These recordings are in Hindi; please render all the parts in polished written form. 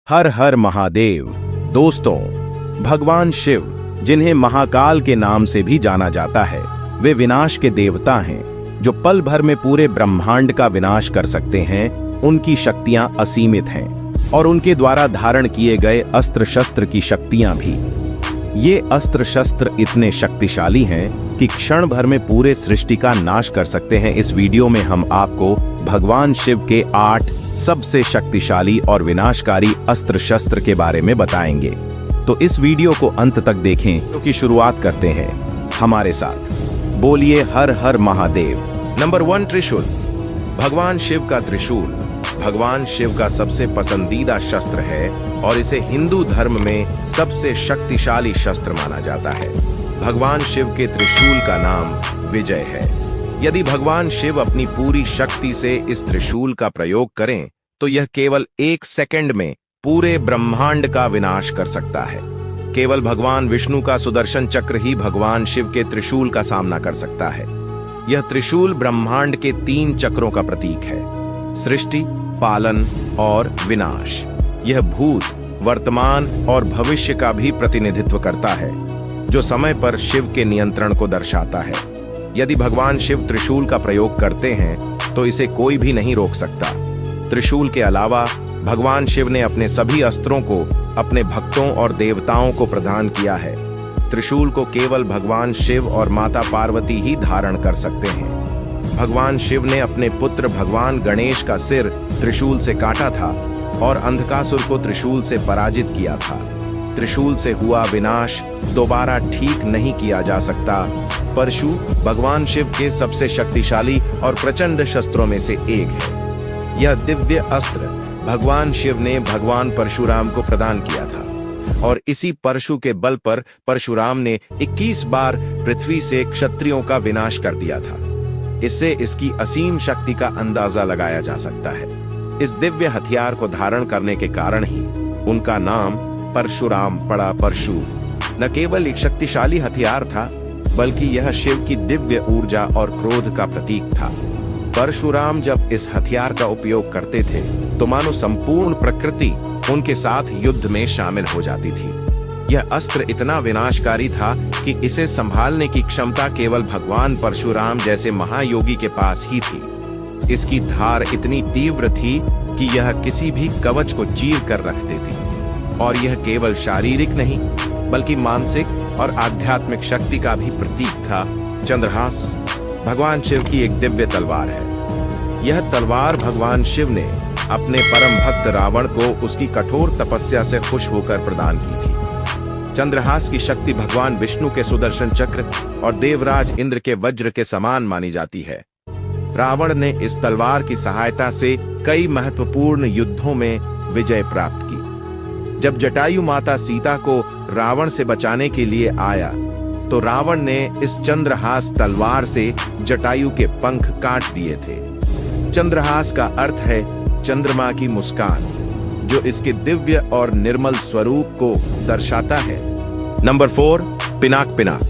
हर हर महादेव। दोस्तों, भगवान शिव, जिन्हें महाकाल के नाम से भी जाना जाता है, वे विनाश के देवता हैं जो पल भर में पूरे ब्रह्मांड का विनाश कर सकते हैं। उनकी शक्तियां असीमित हैं और उनके द्वारा धारण किए गए अस्त्र शस्त्र की शक्तियां भी। ये अस्त्र शस्त्र इतने शक्तिशाली हैं कि क्षण भर में पूरे सृष्टि का नाश कर सकते हैं। इस वीडियो में हम आपको भगवान शिव के 8 सबसे शक्तिशाली और विनाशकारी अस्त्र शस्त्र के बारे में बताएंगे। तो इस वीडियो को अंत तक देखें क्योंकि शुरुआत करते हैं हमारे साथ। बोलिए हर हर महादेव। नंबर 1, त्रिशूल। भगवान शिव का त्रिशूल भगवान शिव का सबसे पसंदीदा शस्त्र है और इसे हिंदू धर्म में सबसे शक्तिशाली शस्त्र माना जाता है। भगवान शिव के त्रिशूल का नाम विजय है। यदि भगवान शिव अपनी पूरी शक्ति से इस त्रिशूल का प्रयोग करें तो यह केवल 1 सेकंड में पूरे ब्रह्मांड का विनाश कर सकता है। केवल भगवान विष्णु का सुदर्शन चक्र ही भगवान शिव के त्रिशूल का सामना कर सकता है। यह त्रिशूल ब्रह्मांड के 3 चक्रों का प्रतीक है: सृष्टि, पालन और विनाश। यह भूत, वर्तमान और भविष्य का भी प्रतिनिधित्व करता है, जो समय पर शिव के नियंत्रण को दर्शाता है। यदि भगवान शिव त्रिशूल का प्रयोग करते हैं तो इसे कोई भी नहीं रोक सकता। त्रिशूल के अलावा भगवान शिव ने अपने सभी अस्त्रों को अपने भक्तों और देवताओं को प्रदान किया है। त्रिशूल को केवल भगवान शिव और माता पार्वती ही धारण कर सकते हैं। भगवान शिव ने अपने पुत्र भगवान गणेश का सिर त्रिशूल से काटा था और अंधकासुर को त्रिशूल से पराजित किया था। त्रिशूल से हुआ विनाश दोबारा ठीक नहीं किया जा सकता। परशु भगवान शिव के सबसे शक्तिशाली और प्रचंड शस्त्रों में से एक है। यह दिव्य अस्त्र भगवान शिव ने भगवान परशुराम को प्रदान किया था और इसी परशु के बल पर परशुराम ने 21 बार पृथ्वी से क्षत्रियों का विनाश कर दिया था। इससे इसकी असीम शक्ति का अंदाजा लगाया जा सकता है। इस दिव्य हथियार को धारण करने के कारण ही उनका नाम परशुराम पड़ा। परशु न केवल एक शक्तिशाली हथियार था, बल्कि यह शिव की दिव्य ऊर्जा और क्रोध का प्रतीक था। परशुराम जब इस हथियार का उपयोग करते थे तो मानो संपूर्ण प्रकृति उनके साथ युद्ध में शामिल हो जाती थी। यह अस्त्र इतना विनाशकारी था कि इसे संभालने की क्षमता केवल भगवान परशुराम जैसे महायोगी के पास ही थी। इसकी धार इतनी तीव्र थी कि यह किसी भी कवच को चीर कर रख देती। और यह केवल शारीरिक नहीं बल्कि मानसिक और आध्यात्मिक शक्ति का भी प्रतीक था। चंद्रहास भगवान शिव की एक दिव्य तलवार है। यह तलवार भगवान शिव ने अपने परम भक्त रावण को उसकी कठोर तपस्या से खुश होकर प्रदान की थी। चंद्रहास की शक्ति भगवान विष्णु के सुदर्शन चक्र और देवराज इंद्र के वज्र के समान मानी जाती है। रावण ने इस तलवार की सहायता से कई महत्वपूर्ण युद्धों में विजय प्राप्त की। जब जटायु माता सीता को रावण से बचाने के लिए आया तो रावण ने इस चंद्रहास तलवार से जटायु के पंख काट दिए थे। चंद्रहास का अर्थ है चंद्रमा की मुस्कान, जो इसके दिव्य और निर्मल स्वरूप को दर्शाता है। नंबर 4, पिनाक। पिनाक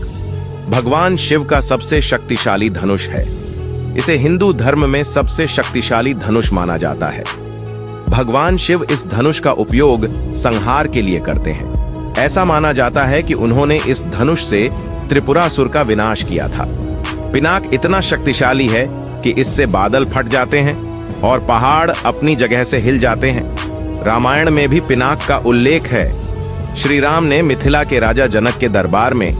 भगवान शिव का सबसे शक्तिशाली धनुष है। इसे हिंदू धर्म में सबसे शक्तिशाली धनुष माना जाता है। भगवान शिव इस धनुष का उपयोग संहार के लिए करते हैं। ऐसा माना जाता है कि उन्होंने इस धनुष से त्रिपुरासुर का विनाश किया था। पिनाक इतना शक्तिशाली है कि इससे बादल फट जाते हैं और पहाड़ अपनी जगह से हिल जाते हैं। रामायण में भी पिनाक का उल्लेख है। श्री राम ने मिथिला के राजा जनक के दरबार में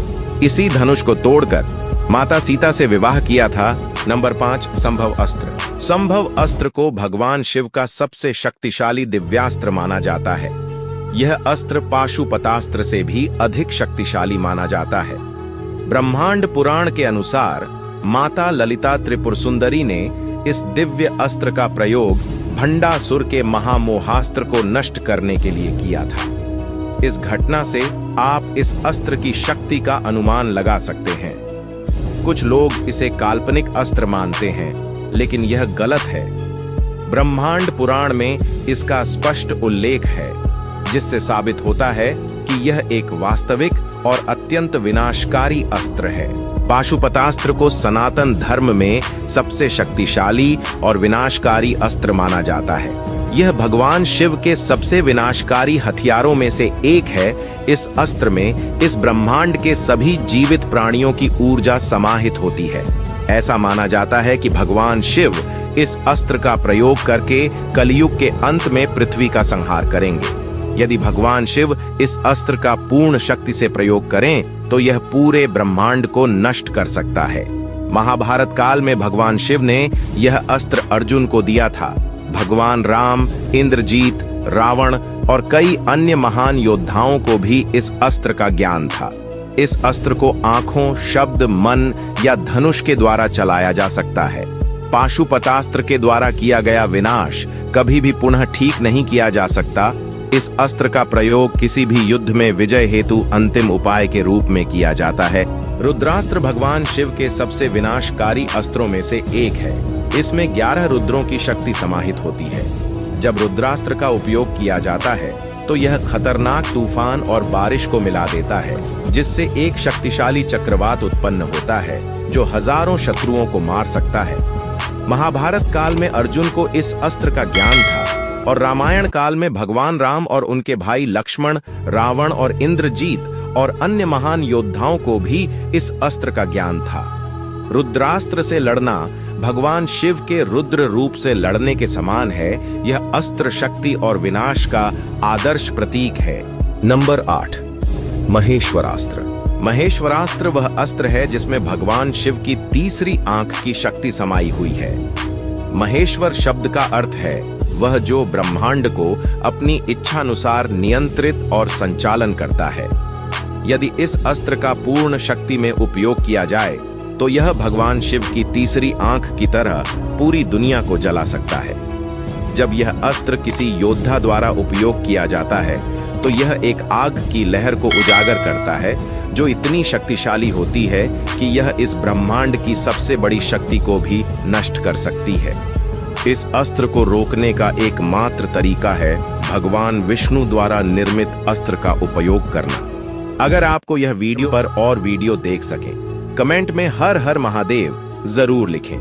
इसी धनुष को तोड़कर माता सीता से विवाह किया था। नंबर 5, संभव अस्त्र। संभव अस्त्र को भगवान शिव का सबसे शक्तिशाली दिव्यास्त्र माना जाता है। यह अस्त्र पाशुपतास्त्र से भी अधिक शक्तिशाली माना जाता है। ब्रह्मांड पुराण के अनुसार माता ललिता त्रिपुर सुंदरी ने इस दिव्य अस्त्र का प्रयोग भंडासुर के महामोहास्त्र को नष्ट करने के लिए किया था। इस घटना से आप इस अस्त्र की शक्ति का अनुमान लगा सकते हैं। कुछ लोग इसे काल्पनिक अस्त्र मानते हैं, लेकिन यह गलत है। ब्रह्मांड पुराण में इसका स्पष्ट उल्लेख है, जिससे साबित होता है कि यह एक वास्तविक और अत्यंत विनाशकारी अस्त्र है। पाशुपतास्त्र को सनातन धर्म में सबसे शक्तिशाली और विनाशकारी अस्त्र माना जाता है। यह भगवान शिव के सबसे विनाशकारी हथियारों में से एक है। इस अस्त्र में इस ब्रह्मांड के सभी जीवित प्राणियों की ऊर्जा समाहित होती है। ऐसा माना जाता है कि भगवान शिव इस अस्त्र का प्रयोग करके कलयुग के अंत में पृथ्वी का संहार करेंगे। यदि भगवान शिव इस अस्त्र का पूर्ण शक्ति से प्रयोग करें तो यह पूरे ब्रह्मांड को नष्ट कर सकता है। महाभारत काल में भगवान शिव ने यह अस्त्र अर्जुन को दिया था। भगवान राम, इंद्रजीत, रावण और कई अन्य महान योद्धाओं को भी इस अस्त्र का ज्ञान था। इस अस्त्र को आंखों, शब्द, मन या धनुष के द्वारा चलाया जा सकता है। पाशुपतास्त्र के द्वारा किया गया विनाश कभी भी पुनः ठीक नहीं किया जा सकता। इस अस्त्र का प्रयोग किसी भी युद्ध में विजय हेतु अंतिम उपाय के रूप में किया जाता है। रुद्रास्त्र भगवान शिव के सबसे विनाशकारी अस्त्रों में से एक है। इसमें 11 रुद्रों की शक्ति समाहित होती है। जब रुद्रास्त्र का उपयोग किया जाता है तो यह खतरनाक तूफान और बारिश को मिला देता है, जिससे एक शक्तिशाली चक्रवात उत्पन्न होता है जो हजारों शत्रुओं को मार सकता है। महाभारत काल में अर्जुन को इस अस्त्र का ज्ञान था और रामायण काल में भगवान राम और उनके भाई लक्ष्मण, रावण और इंद्रजीत और अन्य महान योद्धाओं को भी इस अस्त्र का ज्ञान था। रुद्रास्त्र से लड़ना भगवान शिव के रुद्र रूप से लड़ने के समान है। यह अस्त्र शक्ति और विनाश का आदर्श प्रतीक है। नंबर 8, महेश्वरास्त्र। महेश्वरास्त्र वह अस्त्र है जिसमें भगवान शिव की तीसरी आंख की शक्ति समाई हुई है। महेश्वर शब्द का अर्थ है वह जो ब्रह्मांड को अपनी इच्छानुसार नियंत्रित और संचालन करता है। यदि इस अस्त्र का पूर्ण शक्ति में उपयोग किया जाए तो यह भगवान शिव की तीसरी आंख की तरह पूरी दुनिया को जला सकता है। जब यह अस्त्र किसी योद्धा द्वारा उपयोग किया जाता है तो यह एक आग की लहर को उजागर करता है जो इतनी शक्तिशाली होती है कि यह इस ब्रह्मांड की सबसे बड़ी शक्ति को भी नष्ट कर सकती है। इस अस्त्र को रोकने का एकमात्र तरीका है भगवान विष्णु द्वारा निर्मित अस्त्र का उपयोग करना। अगर आपको यह वीडियो पर और वीडियो देख सकें, कमेंट में हर हर महादेव जरूर लिखें।